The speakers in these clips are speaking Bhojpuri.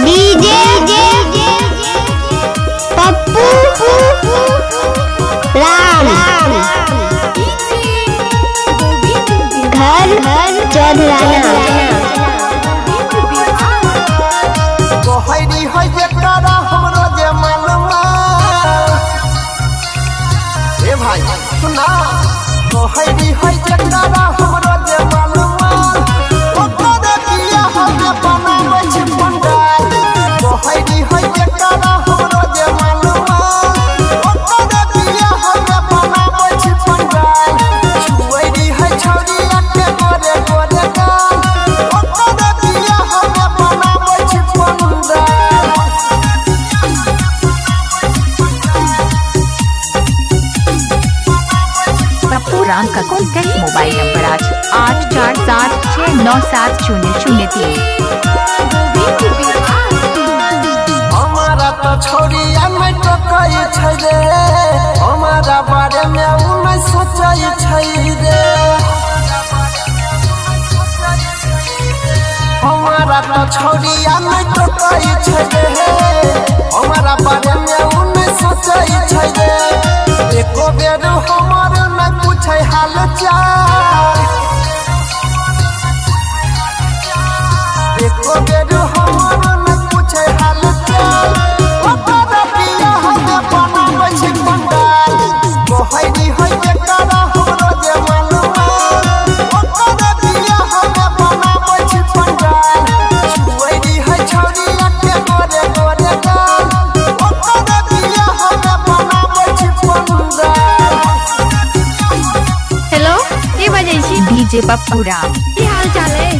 डीजे पप्पू राम घर चौधराना गोहरी है जेकरा हमरो जे मनवा ए भाई सुना गोहरी है जेकरा हमरो जे मनवा ओकर दिया हम बनावे छी पंडाल गोहरी है जेकरा हमरो जे मनवा ओकर दिया हम बनावे छी पंडाल छुएरी है छौरिया के गोरे गोरे गाल ओकर दिया हम बनावे छी पंडाल। पप्पू राम का कॉन्टैक्ट मोबाइल नंबर आज 8476970003। हमारा तो छोड़िया में तो कई छै रे हमारा बारे में उ नहीं सोचै छै रे हमारा तो छोड़िया में तो कई छै रे हमारा बारे में उ नहीं सोचै छै रे एको बेर हमर में पूछै हाल चाल एको बेर हमर में पूछै हाल चाल ओकर दिया हम बनाबै छी पंडाल गोहरी है जेकरा हमरो जे मनवा ओकर दिया हम बनाबै छी पंडाल छुएरी है छौरिया के गोरे गोरे गाल ओकर दिया हम बनाबै छी पंडाल। हेलो के बजै छी डीजे पप्पू राम की हाल चाल है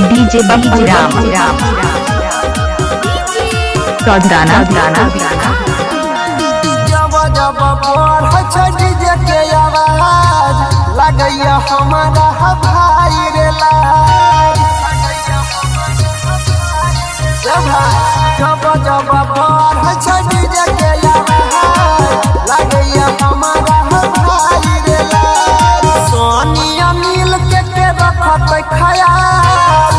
डीजे पप्पू राम चौधराना जब जब बढ़ै छै डीजे के आवाज लगैया हमारा भाई रे लाज जब जब बढ़ै छै डीजे के आवाज लगैया हमारा भाई रे लाज सोनिया मिल के रखत खयाल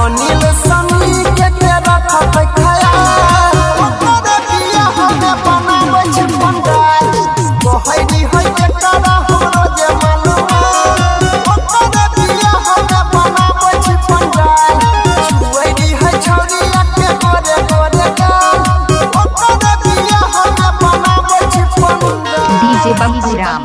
अनिल सनी के रखत खयाल ओकर दिया हम बनाबै छी पंडाल गोहरी है जेकरा हमरो जे मनवा ओकर दिया हम बनाबै छी पंडाल छुएरी है छौरिया के गोरे गोरे गाल ओकर दिया हम बनाबै छी पंडाल। डीजे पप्पू राम